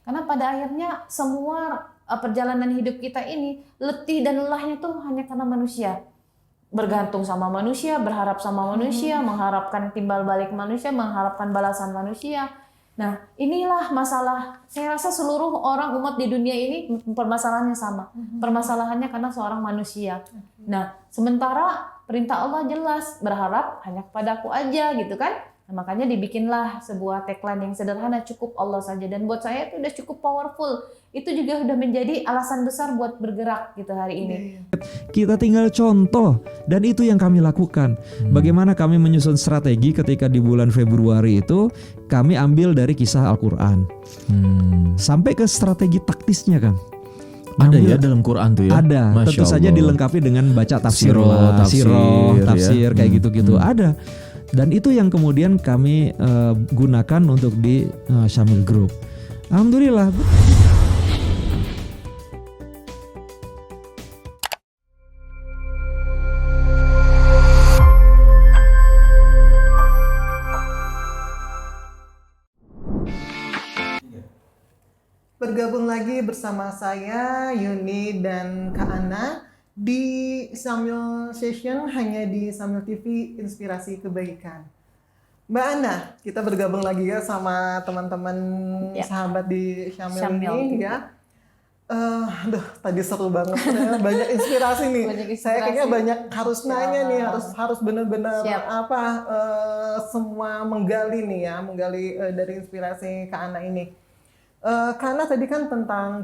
Karena pada akhirnya semua perjalanan hidup kita ini letih dan lelahnya tuh hanya karena manusia. Bergantung sama manusia, berharap sama manusia, mengharapkan timbal balik manusia, mengharapkan balasan manusia. Nah, inilah masalah. Saya rasa seluruh orang umat di dunia ini permasalahannya sama. Permasalahannya karena seorang manusia. Nah, sementara perintah Allah jelas, berharap hanya kepada Aku aja gitu kan. Nah, makanya dibikinlah sebuah tagline yang sederhana, cukup Allah saja. Dan buat saya itu udah cukup powerful. Itu juga udah menjadi alasan besar buat bergerak gitu hari ini. Kita tinggal contoh, dan itu yang kami lakukan. Bagaimana kami menyusun strategi ketika di bulan Februari itu kami ambil dari kisah Al-Quran sampai ke strategi taktisnya, Kang. Ada ya dalam Quran tuh ya? Ada, Masya tentu saja Allah. dilengkapi dengan baca tafsir, tafsir kayak gitu-gitu. Ada, dan itu yang kemudian kami gunakan untuk di Syamil Group. Alhamdulillah. Bergabung lagi bersama saya Yuni dan Kak Ana di Syamil Session hanya di Syamil TV Inspirasi Kebaikan. Mbak Ana, kita bergabung lagi ya sama teman-teman sahabat di Syamil ini ya. Tadi seru banget, banyak inspirasi nih. Saya kayaknya banyak harus nanya nih, harus benar-benar semua menggali nih ya, menggali dari inspirasi Kak Ana ini. Karena tadi kan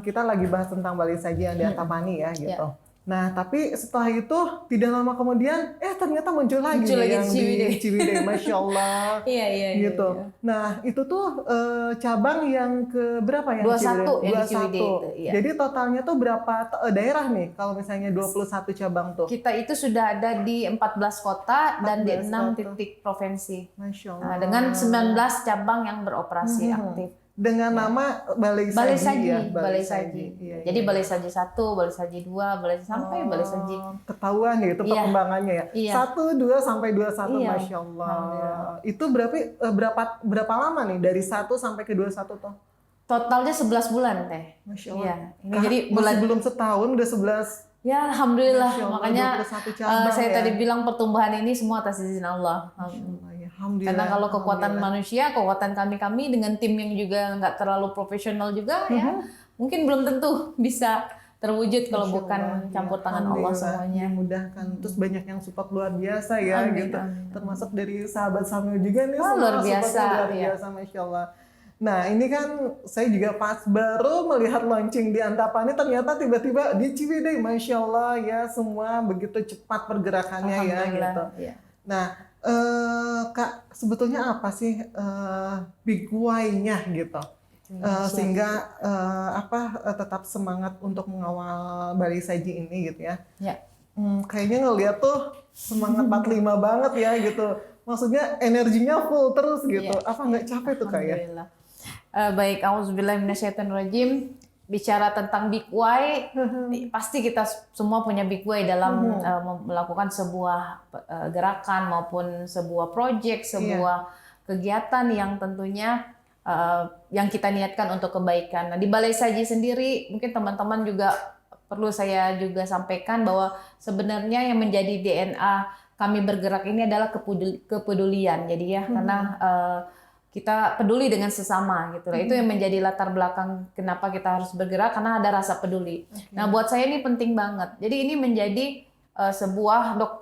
kita lagi bahas tentang Balai Saji yang di Antapani ya gitu. Nah, tapi setelah itu tidak lama kemudian ternyata muncul lagi yang di Ciwidey, Masya Allah. Gitu. Iya. Nah, itu tuh cabang yang ke berapa ya? 21 yang di Ciwidey itu. Iya. Jadi totalnya tuh berapa daerah nih kalau misalnya 21 cabang tuh? Kita itu sudah ada di 14 kota dan di 6 titik provinsi. Masya Allah. Nah, dengan 19 cabang yang beroperasi aktif. Dengan nama Balai Saji. Iya. Jadi Balai Saji 1, Balai Saji 2, Balai sampai Balai Saji. Ketahuan ya itu perkembangannya ya. Iya. 1, 2 sampai 21, Masya Allah. Itu berapa lama nih dari 1 sampai ke 21 tuh? Totalnya 11 bulan teh. Masya Allah. Iya. Ini jadi masih belum setahun udah 11. Ya, alhamdulillah. Allah, makanya saya tadi bilang pertumbuhan ini semua atas izin Allah. Karena kalau kekuatan manusia, kekuatan kami dengan tim yang juga nggak terlalu profesional juga ya, mungkin belum tentu bisa terwujud kalau bukan campur tangan Allah semuanya. Dimudahkan. Terus banyak yang support luar biasa ya gitu. Termasuk dari sahabat Syamil juga nih. Luar biasa. Luar biasa, Masya Allah. Nah, ini kan saya juga pas baru melihat launching di Antapani, ternyata tiba-tiba di Ciwidey, Masya Allah ya, semua begitu cepat pergerakannya ya gitu. Iya. Nah, Kak, sebetulnya apa sih big why-nya gitu? Sehingga tetap semangat untuk mengawal Balai Saji ini gitu ya. Kayaknya ngeliat tuh semangat 45 banget ya gitu. Maksudnya energinya full terus gitu. Apa nggak capek tuh Kak ya? Baik, auzubillahi minasyaitonirrajim. Bicara tentang big why, pasti kita semua punya big why dalam melakukan sebuah gerakan maupun sebuah project, sebuah kegiatan yang tentunya yang kita niatkan untuk kebaikan. Nah, di Balai Saji sendiri, mungkin teman-teman juga perlu saya juga sampaikan bahwa sebenarnya yang menjadi DNA kami bergerak ini adalah kepedulian. Jadi ya, karena kita peduli dengan sesama gitu. Itu yang menjadi latar belakang kenapa kita harus bergerak, karena ada rasa peduli. Nah, buat saya ini penting banget. Jadi ini menjadi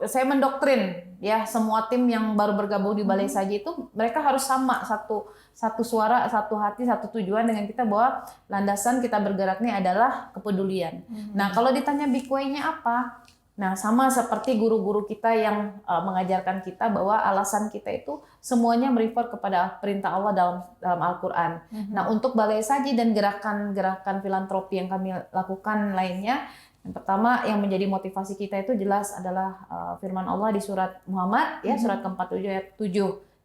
saya mendoktrin ya semua tim yang baru bergabung di Balai Saji itu mereka harus sama, satu suara, satu hati, satu tujuan dengan kita, bahwa landasan kita bergerak ini adalah kepedulian. Nah, kalau ditanya big why-nya apa? Nah, sama seperti guru-guru kita yang mengajarkan kita bahwa alasan kita itu semuanya merefer kepada perintah Allah dalam Al-Quran. Nah, untuk Balai Saji dan gerakan-gerakan filantropi yang kami lakukan lainnya, yang pertama yang menjadi motivasi kita itu jelas adalah firman Allah di surat Muhammad, ya surat ke-47 ayat 7,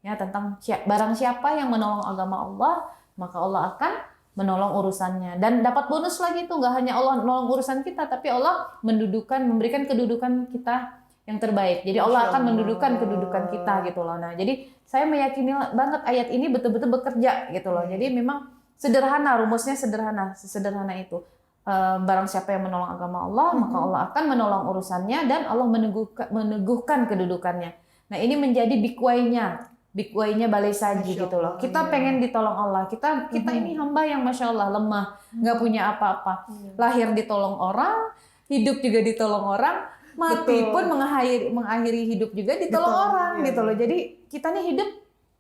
ya tentang barang siapa yang menolong agama Allah, maka Allah akan menolong urusannya. Dan dapat bonus lagi tuh, nggak hanya Allah menolong urusan kita, tapi Allah memberikan kedudukan kita yang terbaik. Jadi Allah akan mendudukan kedudukan kita gitu loh. Nah, jadi saya meyakini banget ayat ini betul-betul bekerja gitu loh. Jadi memang Sederhana, rumusnya sederhana itu. Barang siapa yang menolong agama Allah, maka Allah akan menolong urusannya dan Allah meneguhkan kedudukannya. Nah, ini menjadi big way-nya Balai Saji gitu loh. Kita pengen ditolong Allah. Kita ini hamba yang Masya Allah lemah, nggak punya apa-apa. Lahir ditolong orang, hidup juga ditolong orang, mati pun mengakhiri hidup juga ditolong orang gitu loh. Jadi kita nih hidup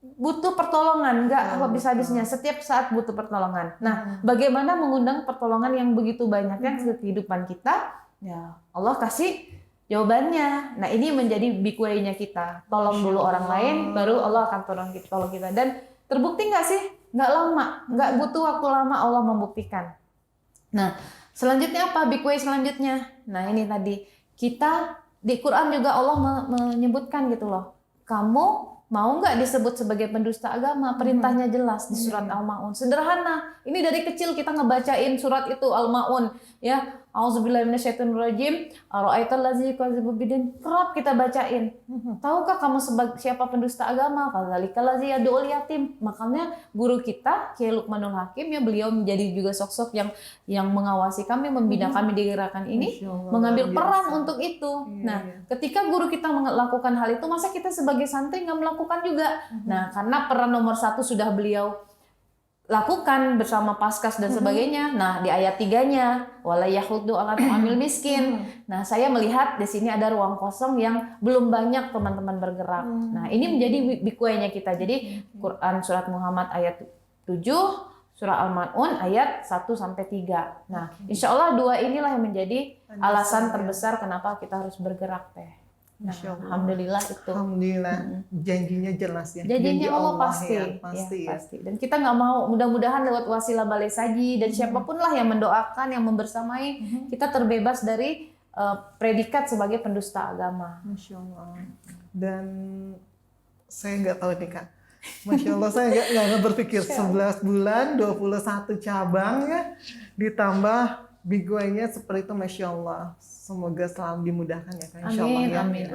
butuh pertolongan, nggak habis-habisnya. Setiap saat butuh pertolongan. Nah, bagaimana mengundang pertolongan yang begitu banyaknya ke kehidupan kita? Ya, Allah kasih jawabannya. Nah, ini menjadi big way-nya kita. Tolong dulu orang lain, baru Allah akan tolong kita. Dan terbukti nggak sih? Nggak lama, nggak butuh waktu lama Allah membuktikan. Nah, selanjutnya apa? Big way selanjutnya. Nah, ini tadi kita di Quran juga Allah menyebutkan gitu loh. Kamu mau nggak disebut sebagai pendusta agama? Perintahnya jelas di surat Al-Maun. Sederhana. Ini dari kecil kita ngebacain surat itu Al-Maun, ya. Auzubillahi minasyaitonirrajim. Ara'aital ladzi yukadzibu biddin. Kerap kita bacain. Tahukah kamu siapa pendusta agama? Fadzalikal ladzi yad'ul yatim. Makanya guru kita Kiai Lukmanul Hakim, ya, beliau menjadi juga sosok yang mengawasi kami, membina kami di gerakan ini, mengambil peran untuk itu. Nah, ketika guru kita melakukan hal itu, masa kita sebagai santri nggak melakukan juga? Nah, karena peran nomor 1 sudah beliau lakukan bersama Paskas dan sebagainya. Nah, di ayat 3-nya wala yahuddu ala ta'amil miskin. Nah, saya melihat di sini ada ruang kosong yang belum banyak teman-teman bergerak. Nah, ini menjadi big way-nya kita. Jadi Quran surat Muhammad ayat 7, surah Al-Maun ayat 1 sampai 3. Nah, insya Allah 2 inilah yang menjadi alasan terbesar kenapa kita harus bergerak, Teh. Nah, alhamdulillah itu. Alhamdulillah, janjinya jelas ya. Janji Allah pasti. pasti. Dan kita nggak mau, mudah-mudahan lewat wasilah Balai Saji dan siapapun lah yang mendoakan, yang membersamai, kita terbebas dari predikat sebagai pendusta agama. Masya Allah. Dan saya nggak tahu nih Kak. Masya Allah, saya nggak berpikir 11 bulan, 21 cabang ya, ditambah big way-nya seperti itu, Masya Allah. Semoga selalu dimudahkan ya Kak, Insya Allah ya. Amin.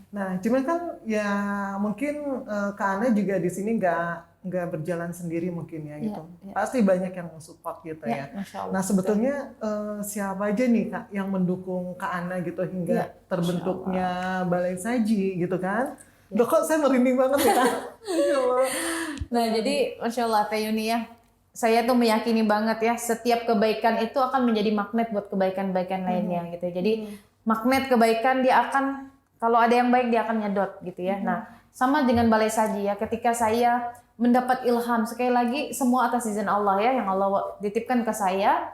Nah, cuman kan ya mungkin Kak Ana juga di sini nggak berjalan sendiri mungkin ya gitu. Pasti banyak yang support gitu ya. Nah, sebetulnya siapa aja nih Kak yang mendukung Kak Ana gitu hingga terbentuknya Balai Saji gitu kan? Loh, kok saya merinding banget ya Kak? Masya Allah. Nah, jadi Masya Allah Teh Yuni ya. Saya tuh meyakini banget ya, setiap kebaikan itu akan menjadi magnet buat kebaikan-kebaikan lainnya gitu. Jadi magnet kebaikan dia akan, kalau ada yang baik dia akan nyedot gitu ya. Nah, sama dengan Balai Saji ya, ketika saya mendapat ilham, sekali lagi semua atas izin Allah ya, yang Allah titipkan ke saya,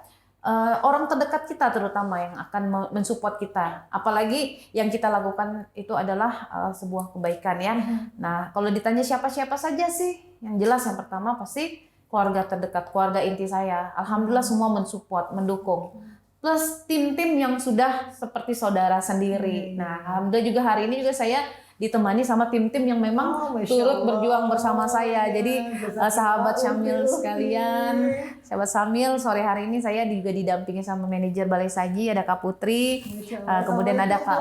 orang terdekat kita terutama yang akan mensupport kita. Apalagi yang kita lakukan itu adalah sebuah kebaikan ya. Nah, kalau ditanya siapa-siapa saja sih, yang jelas yang pertama pasti keluarga terdekat, keluarga inti saya. Alhamdulillah semua mensupport, mendukung. Plus tim-tim yang sudah seperti saudara sendiri. Nah, alhamdulillah juga hari ini juga saya ditemani sama tim-tim yang memang turut berjuang bersama saya. Jadi sahabat Syamil sekalian, sahabat Syamil, sore hari ini saya juga didampingi sama manajer Balai Saji, ada Kak Putri, kemudian ada Kak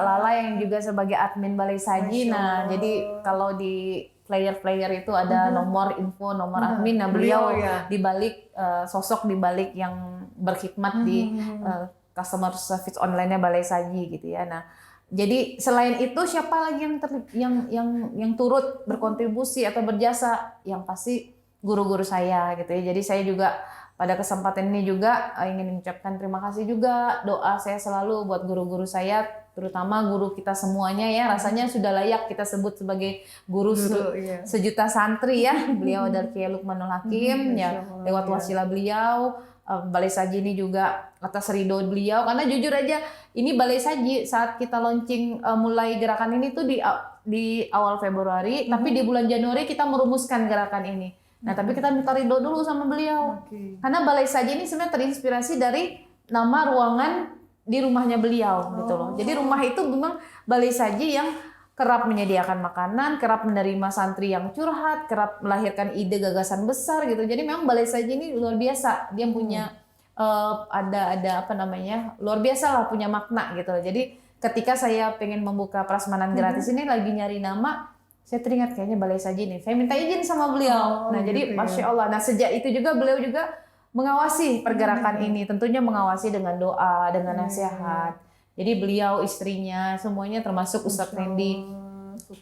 Lala yang juga sebagai admin Balai Saji. Nah, jadi kalau di player itu ada nomor info, nomor admin. Nah, beliau di balik sosok di balik yang berkhidmat di customer service online-nya Balai Saji gitu ya. Nah, jadi selain itu siapa lagi yang turut berkontribusi atau berjasa? Yang pasti guru-guru saya gitu ya. Jadi saya juga pada kesempatan ini juga ingin mengucapkan terima kasih juga, doa saya selalu buat guru-guru saya, terutama guru kita semuanya ya, rasanya sudah layak kita sebut sebagai guru sejuta santri ya. Beliau dari Kiai Lukmanul Hakim ya, lewat wasilah beliau, Balai Saji ini juga atas ridho beliau, karena jujur aja ini Balai Saji saat kita launching mulai gerakan ini tuh di awal Februari, tapi di bulan Januari kita merumuskan gerakan ini. Nah, tapi kita minta ridho dulu sama beliau. Karena Balai Saji ini sebenarnya terinspirasi dari nama ruangan di rumahnya beliau gitu loh. Jadi rumah itu memang Balai Saji yang kerap menyediakan makanan, kerap menerima santri yang curhat, kerap melahirkan ide gagasan besar gitu. Jadi memang Balai Saji ini luar biasa. Dia punya ada apa namanya? Luar biasa lah, punya makna gitu loh. Jadi ketika saya pengen membuka prasmanan gratis ini lagi nyari nama, saya teringat kayaknya Balai Saji nih. Saya minta izin sama beliau. Nah, jadi gitu ya. Masya Allah. Nah, sejak itu juga beliau juga mengawasi pergerakan ini. Tentunya mengawasi dengan doa, dengan nasihat. Jadi beliau, istrinya, semuanya termasuk Ustadz Fendi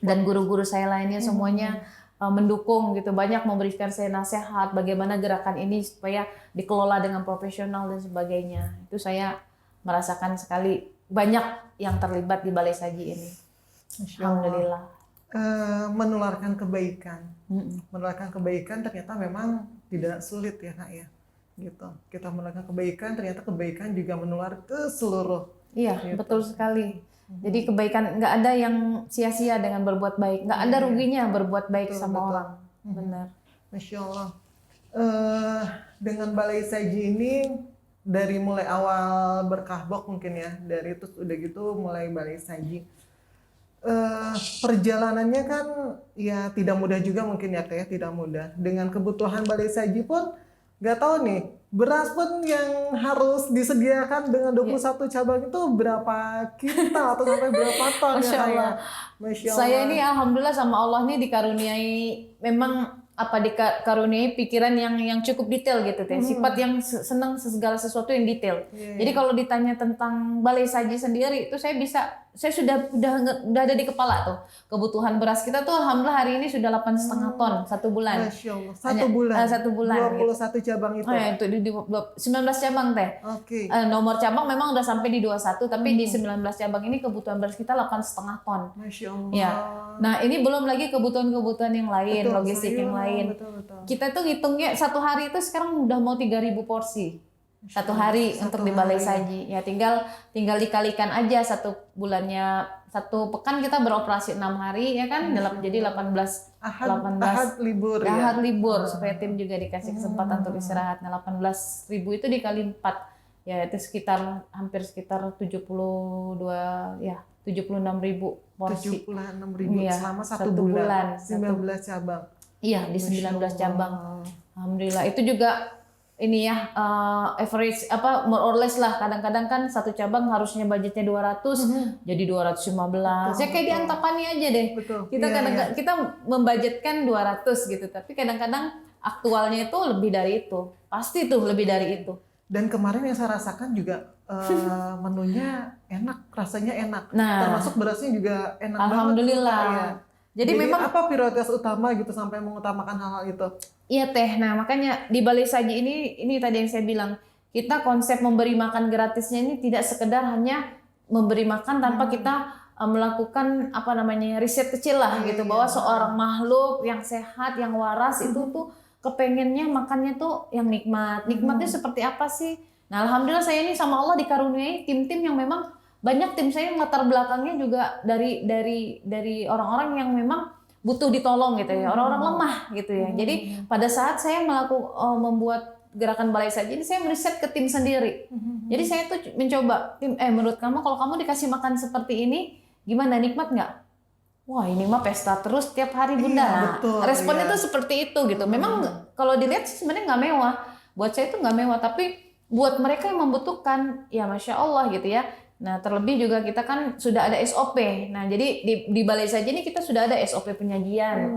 dan guru-guru saya lainnya semuanya mendukung gitu. Banyak memberikan saya nasihat bagaimana gerakan ini supaya dikelola dengan profesional dan sebagainya. Itu saya merasakan sekali banyak yang terlibat di Balai Saji ini. Alhamdulillah. Menularkan kebaikan. Menularkan kebaikan ternyata memang tidak sulit ya Kak ya. Gitu. Kita menularkan kebaikan, ternyata kebaikan juga menular ke seluruh. Iya, gitu. betul sekali. Jadi kebaikan nggak ada yang sia-sia dengan berbuat baik, nggak ada ruginya berbuat baik sama orang. Benar. Masya Allah. Dengan Balai Saji ini dari mulai awal berkahbok mungkin ya, dari terus udah gitu mulai Balai Saji. Perjalanannya kan ya tidak mudah juga mungkin ya Kak ya, tidak mudah. Dengan kebutuhan Balai Saji pun nggak tahu nih, beras pun yang harus disediakan dengan 21 cabang itu berapa kintal atau sampai berapa ton ya Kak ya? Masya Allah. Saya ini alhamdulillah sama Allah nih dikaruniai memang dikaruniai pikiran yang cukup detail gitu teh. Sifat yang senang segala sesuatu yang detail. Jadi kalau ditanya tentang Balai Saji sendiri itu saya sudah ada di kepala tuh. Kebutuhan beras kita tuh alhamdulillah hari ini sudah 8,5 ton 1 bulan. Masya Allah. 1 bulan. 21 cabang itu. Oh ya, itu di 19 cabang teh. Oke. Nomor cabang memang udah sampai di 21, tapi di 19 cabang ini kebutuhan beras kita 8,5 ton. Masya Allah. Ya. Nah, ini belum lagi kebutuhan-kebutuhan yang lain, Betul, logistik yang lain. Betul. Kita tuh ngitungnya satu hari itu sekarang udah mau 3.000 porsi. Satu hari untuk di Balai Saji. Ya tinggal dikalikan aja satu bulannya, satu pekan kita beroperasi 6 hari ya kan, jadi 18 Ahad libur ya. Ahad libur supaya tim juga dikasih kesempatan untuk istirahat. Nah, 18.000 itu dikali 4. Ya itu hampir sekitar 76.000 porsi. 76.000 Iya, selama satu 1 bulan. bulan. 19 cabang. Iya, di 19 cabang. Alhamdulillah. Itu juga ini ya average more or less lah. Kadang-kadang kan satu cabang harusnya budgetnya 200 jadi 215. Ya kayak di Antapani aja deh. Betul. Kita kadang-kadang kita membudgetkan 200 gitu, tapi kadang-kadang aktualnya itu lebih dari itu. Pasti tuh lebih dari itu. Dan kemarin yang saya rasakan juga menunya enak, rasanya enak. Nah, termasuk berasnya juga enak alhamdulillah. banget. Ya. Jadi memang apa prioritas utama gitu sampai mengutamakan hal-hal itu? Iya teh. Nah makanya di Balai Saji ini tadi yang saya bilang, kita konsep memberi makan gratisnya ini tidak sekedar hanya memberi makan tanpa kita melakukan riset kecil lah gitu, bahwa seorang makhluk yang sehat, yang waras itu tuh kepengennya makannya tuh yang nikmat. Nikmatnya seperti apa sih? Nah alhamdulillah saya ini sama Allah dikaruniai tim-tim yang memang banyak tim saya yang latar belakangnya juga dari orang-orang yang memang butuh ditolong gitu ya, orang-orang lemah gitu ya. Jadi pada saat saya membuat gerakan Balai Saji ini, saya meriset ke tim sendiri. Jadi saya tuh mencoba, menurut kamu kalau kamu dikasih makan seperti ini, gimana, nikmat nggak? Wah ini mah pesta terus tiap hari bunda. Iya, betul, responnya tuh seperti itu gitu. Memang kalau dilihat sebenarnya nggak mewah. Buat saya itu nggak mewah, tapi buat mereka yang membutuhkan, ya Masya Allah gitu ya. Nah terlebih juga kita kan sudah ada SOP. Nah jadi di Balai Saji ini kita sudah ada SOP penyajian,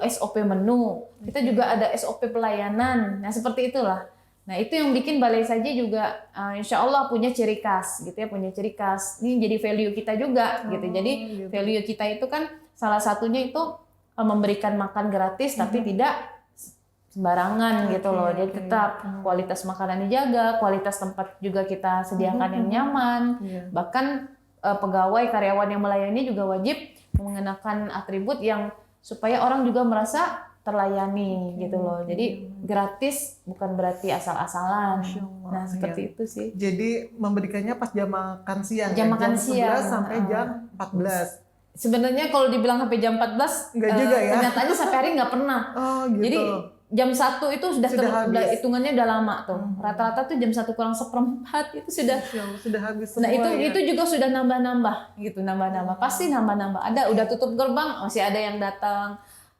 SOP menu. Kita juga ada SOP pelayanan. Nah seperti itulah. Nah itu yang bikin Balai Saji juga insya Allah punya ciri khas gitu ya, punya ciri khas. Ini jadi value kita juga gitu. Jadi value kita itu kan salah satunya itu memberikan makan gratis tapi tidak sembarangan gitu loh. Jadi tetap kualitas makanan dijaga, kualitas tempat juga kita sediakan yang nyaman. Bahkan pegawai karyawan yang melayani juga wajib mengenakan atribut yang supaya orang juga merasa terlayani gitu loh. Jadi gratis bukan berarti asal-asalan. Nah seperti itu sih. Jadi memberikannya pas jam makan siang. Jam makan siang 11 sampai jam 14. Sebenarnya kalau dibilang sampai jam 14 enggak juga ya. Kenyataannya sampai hari nggak pernah. Oh gitu. Jadi jam 1 itu sudah hitungannya udah lama tuh. Rata-rata tuh jam 1 kurang 1/4 itu sudah habis semua. Nah itu juga sudah nambah-nambah gitu, nambah-nambah. Pasti nambah-nambah. Ada udah tutup gerbang masih ada yang datang.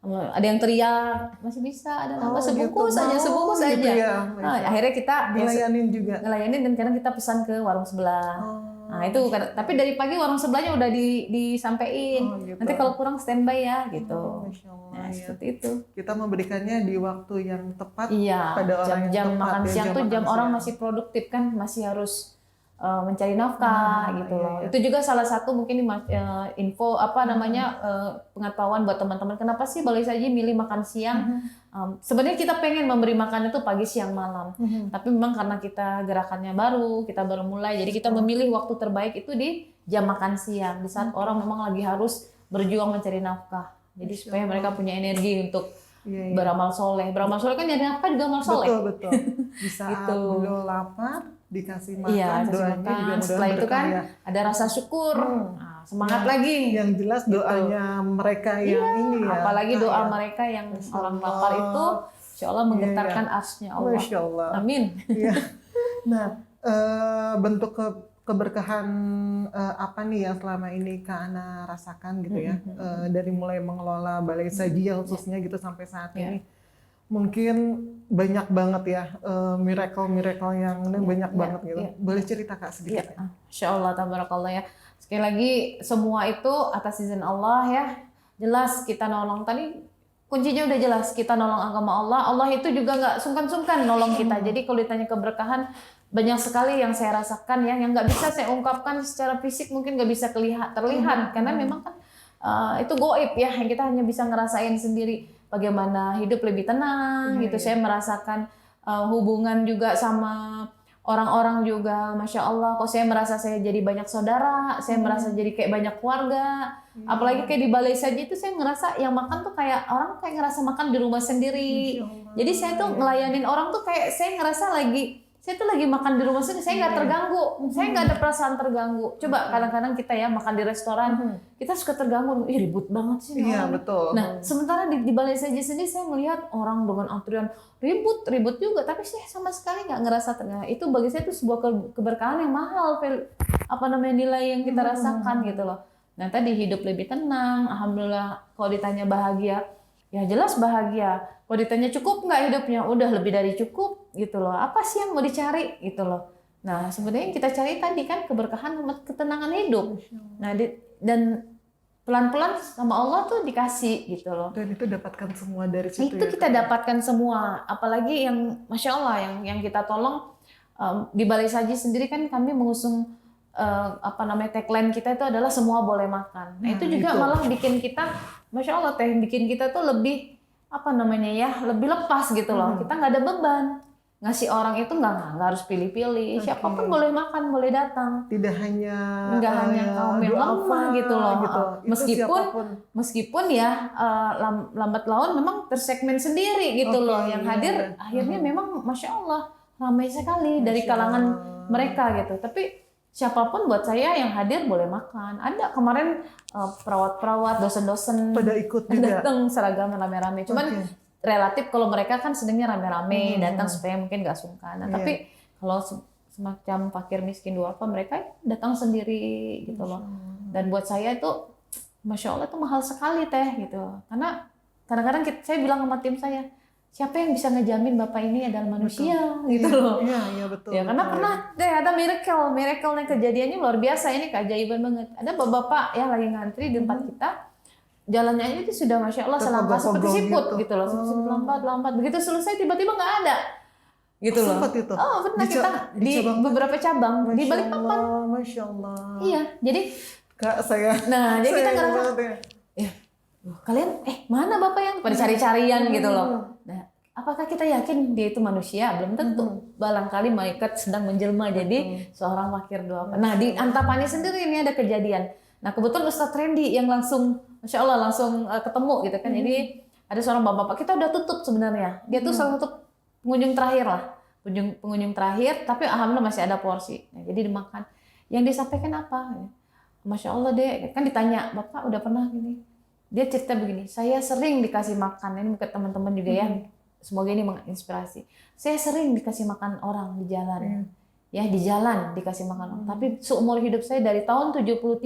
Ada yang teriak, masih bisa ada nambah sebungkus aja. Ya. Nah, akhirnya kita ngelayanin juga. Ngelayanin dan kadang kita pesan ke warung sebelah. Nah itu tapi dari pagi warung sebelahnya udah disampein. Oh, gitu. Nanti kalau kurang standby ya gitu. Masya Allah, Nah, ya. seperti itu. Kita memberikannya di waktu yang tepat Iya, pada orang jam-jam yang tepat. makan ya, siang tuh makan jam orang siang. masih produktif kan, masih harus mencari nafkah gitu iya, loh. iya. Itu juga salah satu mungkin info apa namanya pengetahuan buat teman-teman. Kenapa sih Balai Saji milih makan siang? Sebenarnya kita pengen memberi makan itu pagi, siang, malam. Tapi memang karena kita gerakannya baru, kita baru mulai, jadi kita memilih waktu terbaik itu di jam makan siang, di saat orang memang lagi harus berjuang mencari nafkah. Jadi supaya mereka punya energi untuk Iya, iya. beramal soleh. Beramal soleh kan jadi nafkah juga amal soleh. Betul, betul. Di saat Gitu. beliau lapar, dikasih makan, Iya, kasih doanya makan. juga mudah-mudahan Setelah itu berkah kan ya. ada rasa syukur, Nah, semangat Yang- lagi. Yang jelas doanya mereka yang ini ya. Apalagi Kak, doa ya. mereka yang Masya orang Allah. lapar itu, insya Allah menggetarkan arsy-Nya Allah. Masya Allah. Amin. Iya. Nah, bentuk keberkahan apa nih yang selama ini Kak Ana rasakan gitu ya, dari mulai mengelola Balai Saji khususnya gitu sampai saat ini, mungkin banyak banget ya miracle yang ini banyak banget gitu. Boleh cerita Kak sedikit? Ya, Insya Allah, tabarakallah ya. Sekali lagi semua itu atas izin Allah ya. Jelas kita nolong tadi. Kuncinya udah jelas, kita nolong agama Allah. Allah itu juga nggak sungkan-sungkan nolong kita. Jadi kalau ditanya keberkahan, banyak sekali yang saya rasakan ya, yang nggak bisa saya ungkapkan secara fisik, mungkin nggak bisa terlihat, karena memang kan itu goib ya, yang kita hanya bisa ngerasain sendiri. Bagaimana hidup lebih tenang gitu. Saya merasakan hubungan juga sama orang-orang juga, Masya Allah. Kok saya merasa saya jadi banyak saudara, saya merasa jadi kayak banyak keluarga. Apalagi kayak di Balai Saji itu saya ngerasa yang makan tuh kayak orang kayak ngerasa makan di rumah sendiri. Jadi saya tuh ngelayanin orang tuh kayak saya ngerasa saya tuh lagi makan di rumah sendiri, saya nggak terganggu, saya nggak ada perasaan terganggu. Coba kadang-kadang kita ya makan di restoran, kita suka terganggu, ribut banget sih. Iya, orang. betul. Nah sementara di Balai Saji sendiri saya melihat orang dengan antrian ribut juga, tapi saya sama sekali nggak ngerasa terganggu. Itu bagi saya itu sebuah keberkahan yang mahal, nilai yang kita rasakan gitu loh. Nah tadi hidup lebih tenang, alhamdulillah. Kalau ditanya bahagia, ya jelas bahagia. Kalau ditanya cukup nggak hidupnya, udah lebih dari cukup gitu loh. Apa sih yang mau dicari gitu loh. Nah sebenarnya yang kita cari tadi kan keberkahan, ketenangan hidup. Nah dan pelan-pelan sama Allah tuh dikasih gitu loh. Dan itu dapatkan semua dari situ. Itu ya, kita Kak? dapatkan semua. Apalagi yang Masya Allah yang kita tolong di Balai Saji sendiri kan kami mengusung tagline kita itu adalah semua boleh makan. Nah, itu juga malah bikin kita, Masya Allah bikin kita tuh lebih lebih lepas gitu loh. Kita nggak ada beban. Ngasih orang itu nggak harus pilih-pilih. Siapapun boleh makan, boleh datang. Tidak hanya Kaum yang lemah gitu loh. Gitu. Itu Meskipun ya lambat laun memang tersegmen sendiri gitu loh. Yang hadir akhirnya memang Masya Allah ramai sekali dari kalangan mereka gitu. Tapi siapapun buat saya yang hadir boleh makan. Ada kemarin perawat-perawat, dosen-dosen pada ikut juga. datang seragam rame-rame. Cuman relatif kalau mereka kan sedangnya rame-rame datang supaya mungkin nggak sungkan. Nah, tapi kalau semacam fakir miskin duafa mereka datang sendiri gitu loh. Dan buat saya itu Masya Allah itu mahal sekali teh gitu. Karena kadang-kadang saya bilang sama tim saya, siapa yang bisa ngejamin Bapak ini adalah manusia gitu loh. Iya, betul. Ya, karena pernah deh ada miracle yang kejadiannya luar biasa, ini keajaiban banget. Ada bapak-bapak ya lagi ngantri di tempat kita, jalannya itu sudah Masya Allah selangkah seperti siput gitu loh, seperti lambat. Begitu selesai tiba-tiba nggak ada. Gitu loh. Itu. Oh, pernah kita di beberapa cabang di Balikpapan. Masya Allah. Iya, jadi Kak saya. Nah, jadi kita ngerasa ya. kalian mana bapak yang pada cari-carian gitu loh. Nah, apakah kita yakin dia itu manusia? Belum tentu. Barangkali malaikat sedang menjelma jadi seorang fakir duafa. Nah, di Antapani sendiri ini ada kejadian. Nah, kebetulan Ustadz Randy yang langsung, Masya Allah langsung ketemu gitu kan. Jadi ada seorang bapak, kita udah tutup sebenarnya. Dia tuh salah satu pengunjung terakhir lah. Pengunjung terakhir, tapi alhamdulillah masih ada porsi. Nah, jadi dimakan. Yang disampaikan apa? Masya Allah deh, kan ditanya, Bapak udah pernah gini? Dia cerita begini, saya sering dikasih makan, ini ke teman-teman juga ya, semoga ini menginspirasi. Saya sering dikasih makan orang di jalan, ya di jalan dikasih makan orang. Tapi seumur hidup saya dari tahun 73,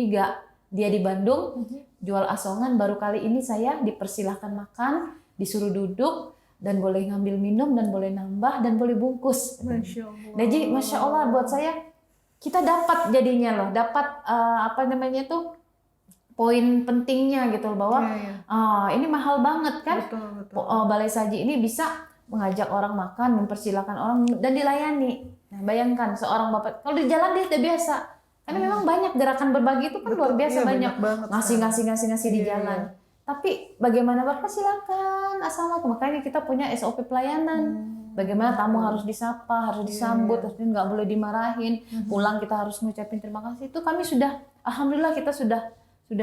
dia di Bandung, jual asongan, baru kali ini saya dipersilahkan makan, disuruh duduk, dan boleh ngambil minum, dan boleh nambah, dan boleh bungkus. Masya Allah. Jadi Masya Allah buat saya, kita dapat jadinya loh, dapat apa namanya tuh poin pentingnya gitu loh, bahwa ini mahal banget kan. Betul. Balai Saji ini bisa mengajak orang makan, mempersilahkan orang dan dilayani. Nah, bayangkan seorang bapak kalau di jalan dia udah biasa. Karena memang banyak gerakan berbagi itu kan luar biasa, banyak ngasih di jalan. Tapi bagaimana Bapak, silakan, assalamualaikum. Makanya kita punya SOP pelayanan. Bagaimana tamu harus disapa, harus disambut, nggak boleh dimarahin. Pulang kita harus ngucapin terima kasih. Itu kami sudah, alhamdulillah kita sudah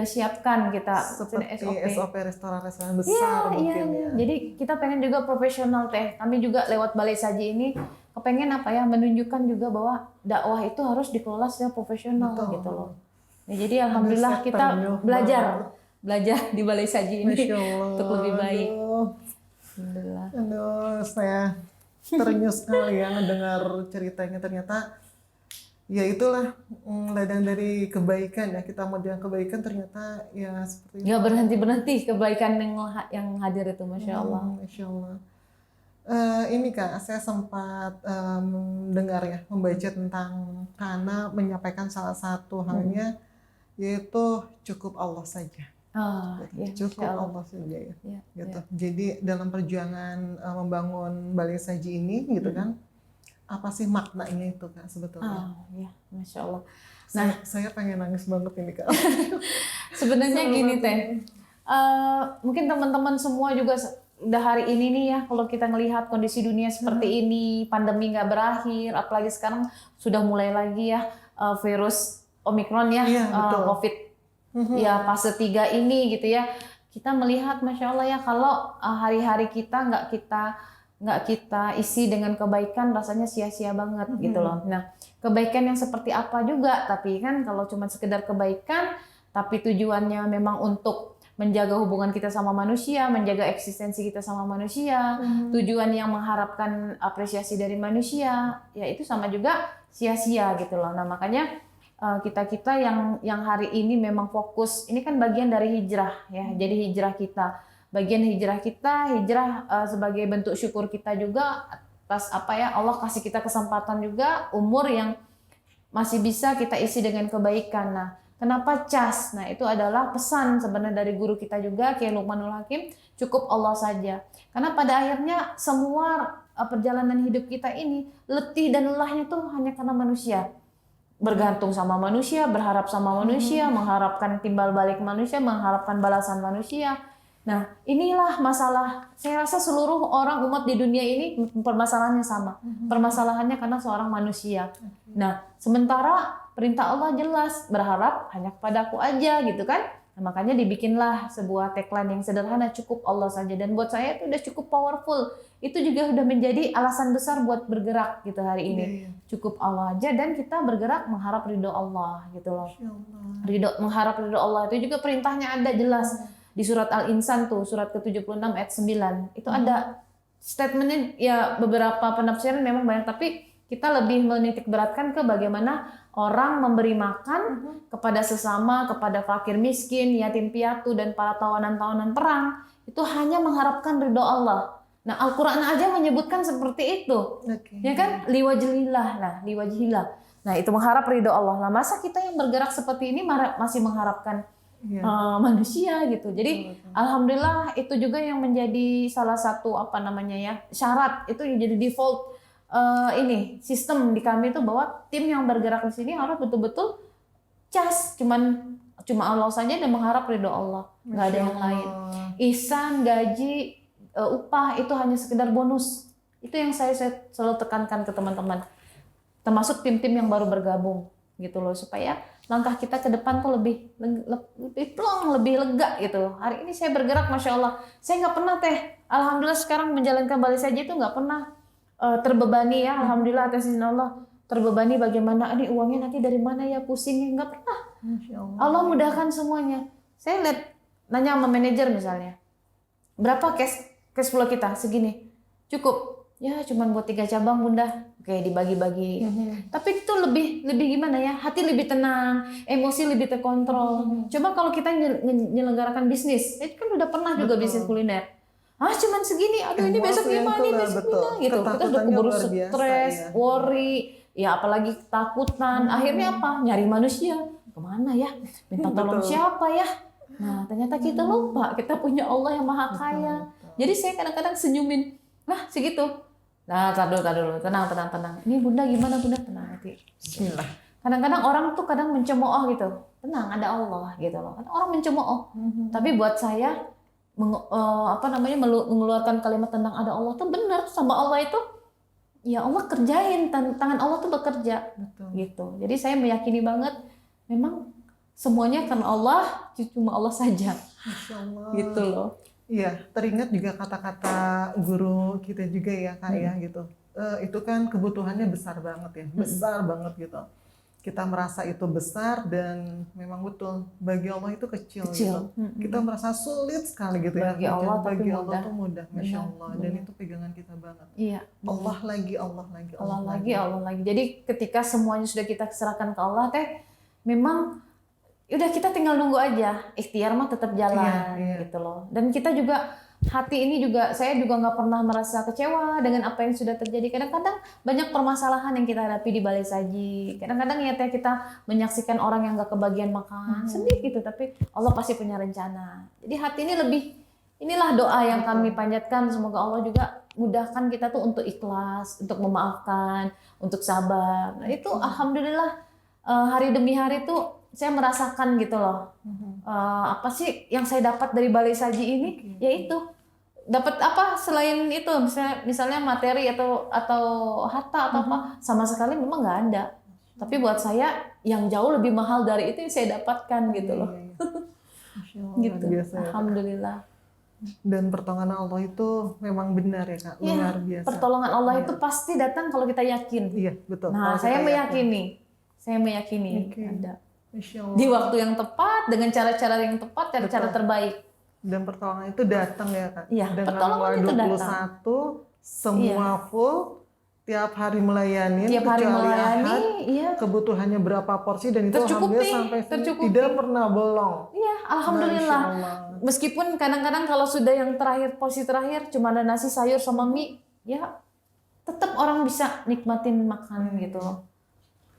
siapkan kita seperti SOP restoran-restoran besar mungkin ya. Jadi kita pengen juga profesional teh. Kami juga lewat Balai Saji ini kepengen apa ya, menunjukkan juga bahwa dakwah itu harus dikelola secara profesional gitu loh. Ya, jadi alhamdulillah kita belajar di Balai Saji ini untuk lebih baik. Alhamdulillah. Aduh, saya ternyus sekali ya mendengar ceritanya. Ternyata ya itulah ladang dari kebaikan ya. Kita mau dengan kebaikan ternyata ya seperti itu. Ya berhenti kebaikan yang hadir itu, Masya Allah. Masya Allah. Ini Kak, saya sempat mendengar ya, membaca tentang Kana menyampaikan salah satu halnya yaitu cukup Allah saja. Ya, cukup Allah saja ya. Gitu. Jadi dalam perjuangan membangun Balai Saji ini gitu kan, apa sih maknanya itu Kak sebetulnya? Ya, Masya Allah. Nah, saya pengen nangis banget ini Kak. Sebenarnya gini teh, mungkin teman-teman semua juga udah hari ini nih ya, kalau kita ngelihat kondisi dunia seperti ini, pandemi nggak berakhir, apalagi sekarang sudah mulai lagi ya virus Omikron ya, COVID ya fase 3 ini gitu ya. Kita melihat Masya Allah ya, kalau hari-hari kita nggak kita isi dengan kebaikan, rasanya sia-sia banget gitu loh. Nah, kebaikan yang seperti apa juga, tapi kan kalau cuma sekedar kebaikan, tapi tujuannya memang untuk menjaga hubungan kita sama manusia, menjaga eksistensi kita sama manusia, tujuan yang mengharapkan apresiasi dari manusia, ya itu sama juga sia-sia gitu loh. Nah, makanya kita yang hari ini memang fokus, ini kan bagian dari hijrah ya. Jadi hijrah kita, bagian hijrah kita, sebagai bentuk syukur kita juga atas apa ya, Allah kasih kita kesempatan juga umur yang masih bisa kita isi dengan kebaikan. Nah, kenapa cas? Nah, itu adalah pesan sebenarnya dari guru kita juga, Kiai Luqmanul Hakim, cukup Allah saja. Karena pada akhirnya semua perjalanan hidup kita ini, letih dan lelahnya tuh hanya karena manusia. Bergantung sama manusia, berharap sama manusia, mengharapkan timbal balik manusia, mengharapkan balasan manusia. Nah, inilah masalah. Saya rasa seluruh orang umat di dunia ini permasalahannya sama. Permasalahannya karena seorang manusia. Nah, sementara perintah Allah jelas, berharap hanya kepada Aku aja gitu kan. Nah, makanya dibikinlah sebuah tagline yang sederhana, cukup Allah saja. Dan buat saya itu udah cukup powerful. Itu juga udah menjadi alasan besar buat bergerak gitu hari ini. Cukup Allah aja, dan kita bergerak mengharap ridho Allah gitu loh. Mengharap ridho Allah itu juga perintahnya ada jelas. Di surat Al-Insan tuh, surat ke-76 ayat 9. Itu ada statementnya, ya beberapa penafsiran memang banyak, tapi kita lebih menitik beratkan ke bagaimana orang memberi makan kepada sesama, kepada fakir miskin, yatim piatu, dan para tawanan-tawanan perang, itu hanya mengharapkan ridho Allah. Nah, Al-Quran aja menyebutkan seperti itu, ya kan? Liwajhillah, nah itu mengharap ridho Allah. Nah, masa kita yang bergerak seperti ini masih mengharapkan manusia gitu. Jadi alhamdulillah itu juga yang menjadi salah satu syarat, itu yang jadi default ini sistem di kami itu, bahwa tim yang bergerak di sini harus betul-betul cuma Allah saja dan mengharap ridho Allah, nggak ada yang lain. Ihsan, gaji, upah itu hanya sekedar bonus. Itu yang saya selalu tekankan ke teman-teman, termasuk tim-tim yang baru bergabung gitu loh, supaya langkah kita ke depan tuh lebih plong, lebih lega gitu. Hari ini saya bergerak, Masya Allah. Saya nggak pernah alhamdulillah sekarang menjalankan Balai Saji itu nggak pernah terbebani ya, alhamdulillah atas izin Allah. Terbebani bagaimana, ini uangnya nanti dari mana ya, pusingnya, nggak pernah. Allah mudahkan semuanya. Saya nanya sama manajer misalnya, berapa cash flow kita? Segini, cukup. Ya cuman buat 3 cabang Bunda. Oke, dibagi-bagi. Tapi itu lebih gimana ya? Hati lebih tenang, emosi lebih terkontrol. Coba kalau kita menyelenggarakan bisnis, itu kan udah pernah juga bisnis kuliner. cuman segini, aduh ini besok Emosi yang gimana, keluar, besok betul. gimana gitu. Kita udah Ketakutannya keburu luar biasa, stres, ya. worry, ya apalagi ketakutan. Akhirnya apa? Nyari manusia. Kemana ya? Minta tolong Betul. siapa ya? Nah, ternyata kita lupa kita punya Allah yang Maha Kaya. Jadi saya kadang-kadang senyumin, segitu. Nah, tar dulu, tenang. Ini Bunda gimana Bunda? Tenang nanti. Bismillah. Kadang-kadang orang tuh kadang mencemooh gitu. Tenang, ada Allah gitu loh. Kadang orang mencemooh. Tapi buat saya mengeluarkan kalimat tentang ada Allah tuh benar, sama Allah itu ya Allah kerjain, tangan Allah tuh bekerja. Betul. Gitu. Jadi saya meyakini banget memang semuanya karena Allah, cuma Allah saja. Masya Allah. Gitu loh. Iya, teringat juga kata-kata guru kita juga ya Kak ya gitu. Itu kan kebutuhannya besar banget ya, besar banget gitu. Kita merasa itu besar dan memang betul bagi Allah itu kecil. Gitu. Kita merasa sulit sekali gitu bagi ya. Allah, bagi tapi Allah tuh mudah, Masya Benar, Allah. Dan itu pegangan kita banget. Iya. Allah lagi. Allah lagi. Jadi ketika semuanya sudah kita serahkan ke Allah memang udah kita tinggal nunggu aja. Ikhtiar mah tetap jalan gitu loh. Dan kita juga hati ini juga, saya juga nggak pernah merasa kecewa dengan apa yang sudah terjadi. Kadang-kadang banyak permasalahan yang kita hadapi di balai saji. Kadang-kadang ya kita menyaksikan orang yang nggak kebagian makan, sedih gitu. Tapi Allah pasti punya rencana. Jadi hati ini inilah doa yang kami panjatkan. Semoga Allah juga mudahkan kita tuh untuk ikhlas, untuk memaafkan, untuk sabar. Nah itu alhamdulillah hari demi hari tuh saya merasakan gitu loh. Apa sih yang saya dapat dari balai saji ini? Yaitu dapat apa selain itu, misalnya materi atau harta atau apa, sama sekali memang nggak ada. Tapi buat saya yang jauh lebih mahal dari itu yang saya dapatkan gitu loh. Masya Allah, Gitu. biasa ya, Kak. Alhamdulillah. Dan pertolongan Allah itu memang benar ya Kak, luar biasa. Pertolongan Allah itu pasti datang kalau kita yakin. Iya, betul. Nah, Kalau saya kita meyakini. Saya meyakini ada. Masya Allah. Di waktu yang tepat, dengan cara-cara yang tepat, cara-cara terbaik. Dan pertolongan itu datang ya Kak. Iya, dengan pertolongan itu 21 semua full, tiap hari melayani, Tiap hari kecuali melayani, Ahad, iya. Kebutuhannya berapa porsi dan itu Tercukupi, alhamdulillah sampai sini tercukupi. tidak pernah bolong. Iya, alhamdulillah. Masya Allah. Meskipun kadang-kadang kalau sudah yang terakhir, porsi terakhir cuma ada nasi sayur sama mie, ya tetap orang bisa nikmatin makan gitu loh.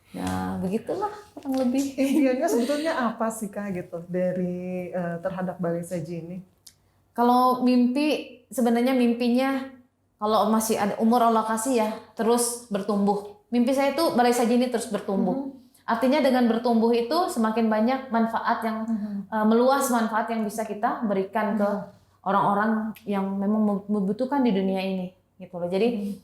Ya begitulah kurang lebih. Impiannya sebetulnya apa sih Kak gitu dari terhadap balai saji ini? Kalau mimpi, sebenarnya mimpinya kalau masih ada umur Allah kasih ya terus bertumbuh. Mimpi saya itu balai saji ini terus bertumbuh. Artinya dengan bertumbuh itu semakin banyak manfaat yang meluas, manfaat yang bisa kita berikan ke orang-orang yang memang membutuhkan di dunia ini gitu loh. Jadi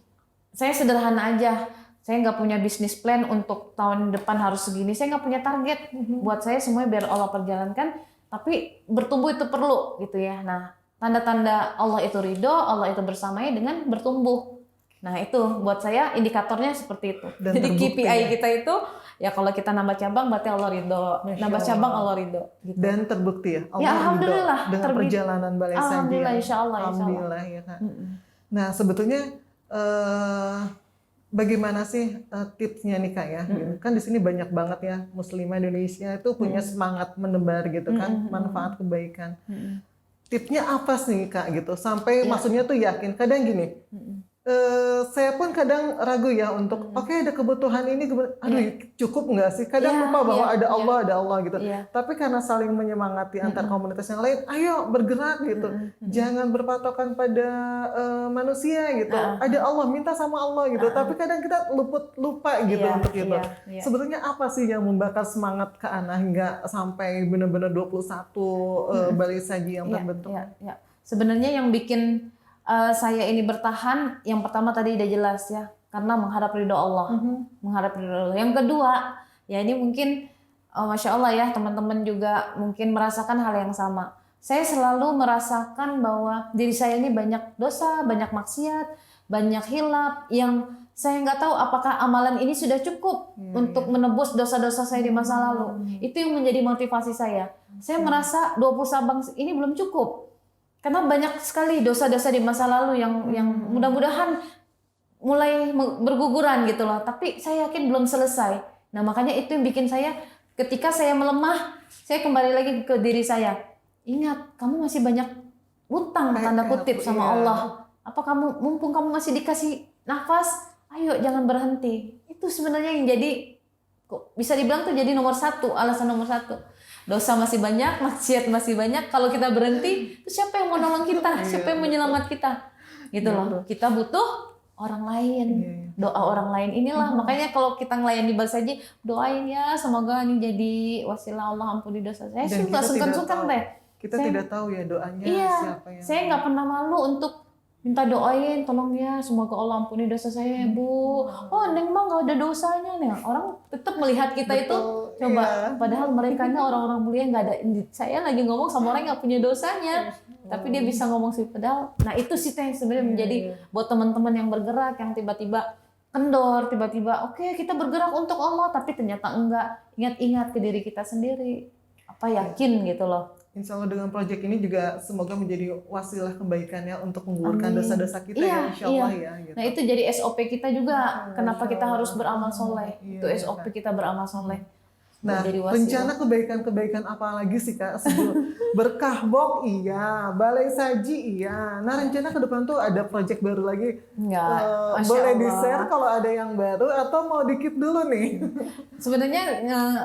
saya sederhana aja. Saya nggak punya bisnis plan untuk tahun depan harus segini. Saya nggak punya target. Buat saya semuanya biar Allah perjalankan. Tapi bertumbuh itu perlu gitu ya. Nah, tanda-tanda Allah itu ridho, Allah itu bersamanya dengan bertumbuh. Nah itu buat saya indikatornya seperti itu. Dan jadi terbukti, KPI ya? kita itu ya kalau kita nambah cabang berarti Allah ridho. Masya Nambah Allah. cabang Allah ridho. Gitu. Dan terbukti ya, Allah Ya, alhamdulillah, ridho dengan perjalanan balai saji. Alhamdulillah, ya. insya Allah, insya Allah. Alhamdulillah ya Kak. Nah sebetulnya bagaimana sih tipsnya nih Kak ya? Kan di sini banyak banget ya Muslimah Indonesia itu punya semangat menebar gitu kan, manfaat kebaikan. Tipsnya apa sih Kak gitu? Sampai maksudnya tuh yakin. Kadang gini, saya pun kadang ragu ya untuk oke, ada kebutuhan ini, aduh cukup nggak sih? Kadang lupa bahwa ada Allah gitu. Tapi karena saling menyemangati antar komunitas yang lain, ayo bergerak gitu. Jangan berpatokan pada manusia gitu. Ada Allah, minta sama Allah gitu. Tapi kadang kita lupa gitu untuk itu. Sebetulnya apa sih yang membakar semangat Kak Ana hingga sampai benar-benar 21 balai saji yang terbentuk? Sebenarnya yang bikin saya ini bertahan, yang pertama tadi udah jelas ya, karena mengharap ridho Allah, mengharap ridho Allah. Yang kedua, ya ini mungkin, masya Allah ya, teman-teman juga mungkin merasakan hal yang sama. Saya selalu merasakan bahwa diri saya ini banyak dosa, banyak maksiat, banyak hilaf, yang saya nggak tahu apakah amalan ini sudah cukup untuk menebus dosa-dosa saya di masa lalu. Itu yang menjadi motivasi saya. Saya merasa 20 sabang ini belum cukup. Karena banyak sekali dosa-dosa di masa lalu yang mudah-mudahan mulai berguguran gitu loh. Tapi saya yakin belum selesai. Nah makanya itu yang bikin saya ketika saya melemah, saya kembali lagi ke diri saya. Ingat, kamu masih banyak utang tanda kutip sama Iya. Allah. Apa mumpung kamu masih dikasih nafas, ayo jangan berhenti. Itu sebenarnya yang jadi, kok bisa dibilang tuh jadi nomor satu, alasan nomor satu. Dosa masih banyak, maksiat masih banyak. Kalau kita berhenti, terus siapa yang mau nolong kita? Siapa yang menyelamat kita? Gitu loh. Kita butuh orang lain, doa orang lain inilah. Makanya kalau kita ngelayani Balsaji, doain ya semoga ini jadi wasilah Allah ampuni dosa saya. Dan Suka kita sungkan-sungkan tidak deh. Kita Saya- tidak tahu ya doanya Iya, siapa yang. saya nggak pernah malu untuk minta doain, tolong ya semoga Allah ampuni dosa saya ya Bu. Oh Neng mah nggak ada dosanya nih. Orang tetap melihat kita itu, Betul, coba iya. padahal mereka orang-orang mulia nggak ada. Saya lagi ngomong sama orang yang nggak punya dosanya, tapi dia bisa ngomong sih padahal. Nah itu sih yang sebenarnya menjadi buat teman-teman yang bergerak, yang tiba-tiba kendor, tiba-tiba oke, kita bergerak untuk Allah, tapi ternyata enggak. Ingat-ingat ke diri kita sendiri, apa yakin gitu loh. Insya Allah dengan proyek ini juga semoga menjadi wasilah kebaikannya untuk menggugurkan Amin. dosa-dosa kita Iya, ya Insya Allah iya. ya. Gitu. Nah itu jadi SOP kita juga. Kenapa Insya kita Allah. harus beramal soleh? Iya, Itu iya, SOP Kak. kita beramal soleh. Nah, Jadi wasilah. rencana kebaikan-kebaikan apa lagi sih Kak? Berkah bok iya, balai saji iya. Nah rencana ke depan tuh ada proyek baru lagi. Enggak, Masya Boleh Allah. di-share kalau ada yang baru atau mau di-keep dulu nih? Sebenarnya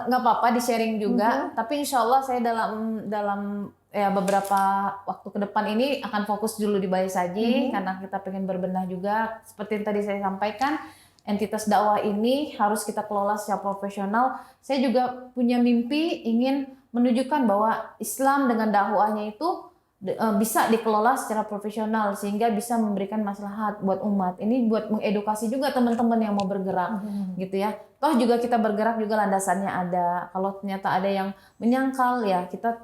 nggak apa-apa di sharing juga. Tapi insya Allah saya dalam ya beberapa waktu ke depan ini akan fokus dulu di Balai Saji karena kita pengen berbenah juga. Seperti yang tadi saya sampaikan. Entitas dakwah ini harus kita kelola secara profesional. Saya juga punya mimpi ingin menunjukkan bahwa Islam dengan dakwahnya itu bisa dikelola secara profesional sehingga bisa memberikan maslahat buat umat. Ini buat mengedukasi juga teman-teman yang mau bergerak gitu ya. Toh juga kita bergerak juga landasannya ada. Kalau ternyata ada yang menyangkal ya kita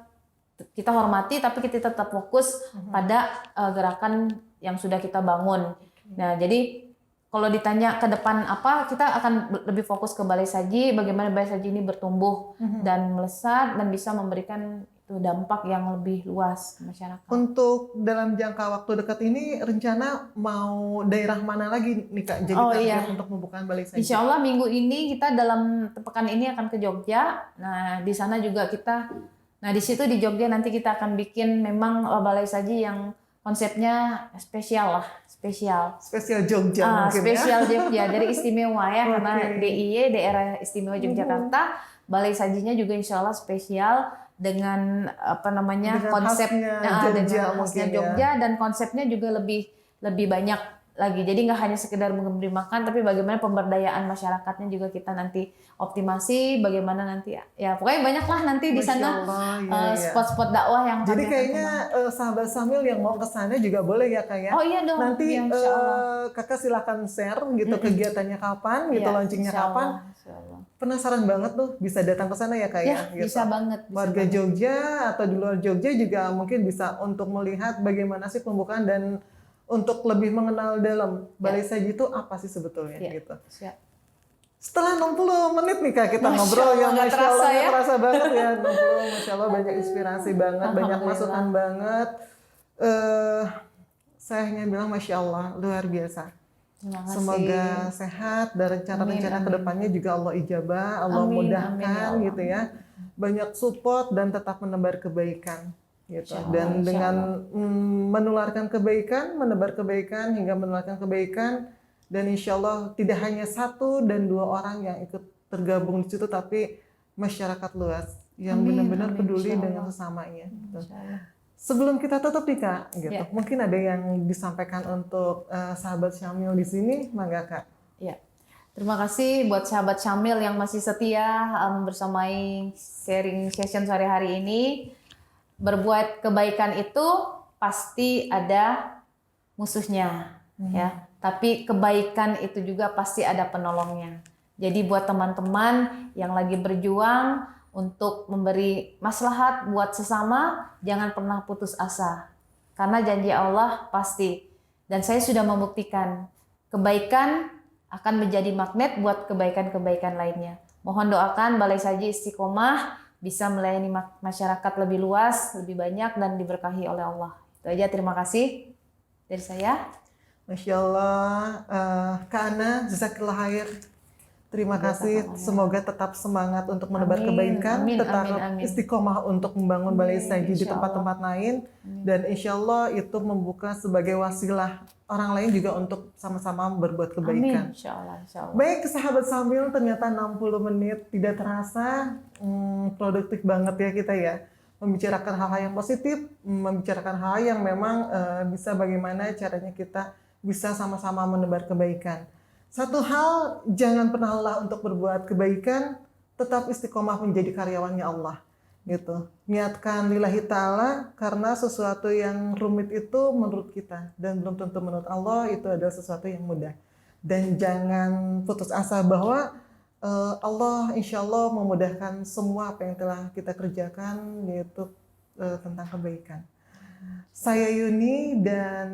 hormati tapi kita tetap fokus pada gerakan yang sudah kita bangun. Nah, jadi kalau ditanya ke depan apa, kita akan lebih fokus ke Balai Saji, bagaimana Balai Saji ini bertumbuh dan melesat dan bisa memberikan itu dampak yang lebih luas ke masyarakat. Untuk dalam jangka waktu dekat ini rencana mau daerah mana lagi nih Kak? Jadi Oh, target iya. untuk membuka Balai Saji. Insya Allah minggu ini kita dalam pekan ini akan ke Jogja. Nah di sana juga di situ di Jogja nanti kita akan bikin memang Balai Saji yang konsepnya spesial. Spesial Jogja mungkin Spesial ya. Jogja, dari istimewa ya, karena Oke. DIY Daerah Istimewa Yogyakarta, Balai Sajinya juga insya Allah spesial dengan Dengan konsep khasnya dengan Jogja khasnya mungkin ya. Jogja dan konsepnya juga lebih banyak lagi. Jadi nggak hanya sekedar memberi makan, tapi bagaimana pemberdayaan masyarakatnya juga kita nanti optimasi. Bagaimana nanti ya pokoknya banyak lah nanti di Masya sana Allah, iya, iya. spot-spot dakwah yang Jadi kami akan kayaknya sahabat Samil yang mau ke sana juga boleh ya Kak ya. Oh iya dong. Nanti Iya, insya Allah. Kakak silakan share gitu kegiatannya kapan, gitu Iya, launchingnya insya kapan. Allah, insya Allah. Penasaran banget tuh bisa datang ke sana ya Kak Ya, ya. Gitu. bisa banget. Bisa Warga banget. Jogja atau di luar Jogja juga mungkin bisa untuk melihat bagaimana sih pembukaan dan untuk lebih mengenal dalam Balai Saji itu apa sih sebetulnya Ya. gitu. Siap. Setelah 60 menit nih Kak kita Masya ngobrol Allah, ya nggak Masya Allah terasa nggak ya. terasa banget ya 60 Masya Allah banyak inspirasi banget, banyak Alhamdulillah. masukan banget. Saya hanya bilang Masya Allah luar biasa. Terima kasih. Semoga sehat dan rencana-rencana Amin, kedepannya juga Allah ijabah, Allah Amin, mudahkan amin, ya Allah. gitu ya. Banyak support dan tetap menebar kebaikan gitu. Insya Allah, Dan insya dengan menularkan kebaikan, menebar kebaikan hingga menularkan kebaikan dan insya Allah tidak hanya 1 dan 2 orang yang ikut tergabung di situ tapi masyarakat luas yang Amin, benar-benar amin, peduli insya dengan Allah. sesamanya. Gitu. Insya Allah. Sebelum kita tutup nih Kak, gitu. Ya. Mungkin ada yang disampaikan untuk sahabat Syamil di sini, mangga Kak. Ya. Terima kasih buat sahabat Syamil yang masih setia bersamai sharing session sore hari ini. Berbuat kebaikan itu pasti ada musuhnya, ya. Tapi kebaikan itu juga pasti ada penolongnya. Jadi buat teman-teman yang lagi berjuang untuk memberi maslahat buat sesama, jangan pernah putus asa. Karena janji Allah pasti. Dan saya sudah membuktikan kebaikan akan menjadi magnet buat kebaikan-kebaikan lainnya. Mohon doakan Balai Saji Istiqomah bisa melayani masyarakat lebih luas, lebih banyak dan diberkahi oleh Allah. Itu aja, terima kasih dari saya. Masya Allah, Kak Ana, jazakillah khair. Terima kasih, semoga tetap semangat untuk menebar kebaikan, tetap istiqomah untuk membangun balai saji di tempat-tempat lain, dan insya Allah itu membuka sebagai wasilah orang lain juga untuk sama-sama berbuat kebaikan. Insya Allah. Baik, sahabat Sambil, ternyata 60 menit tidak terasa, produktif banget ya kita ya. Membicarakan hal-hal yang positif, membicarakan hal yang memang bisa bagaimana caranya kita bisa sama-sama menebar kebaikan. Satu hal, jangan pernah lelah untuk berbuat kebaikan, tetap istiqomah menjadi karyawannya Allah. Gitu. Niatkan lillahi ta'ala, karena sesuatu yang rumit itu menurut kita dan belum tentu menurut Allah itu adalah sesuatu yang mudah. Dan jangan putus asa bahwa Allah insya Allah memudahkan semua apa yang telah kita kerjakan, yaitu tentang kebaikan. Saya Yuni dan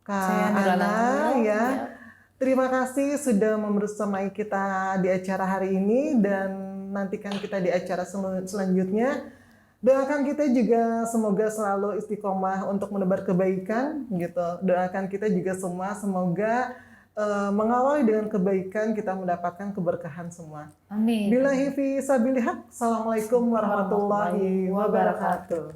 Kak Ana ya. Terima kasih sudah membersamai kita di acara hari ini, dan nantikan kita di acara selanjutnya. Doakan kita juga semoga selalu istiqomah untuk menebar kebaikan gitu. Doakan kita juga semua semoga mengawali dengan kebaikan kita mendapatkan keberkahan semua. Amin. Billahi fi sabilillah. Assalamualaikum warahmatullahi wabarakatuh.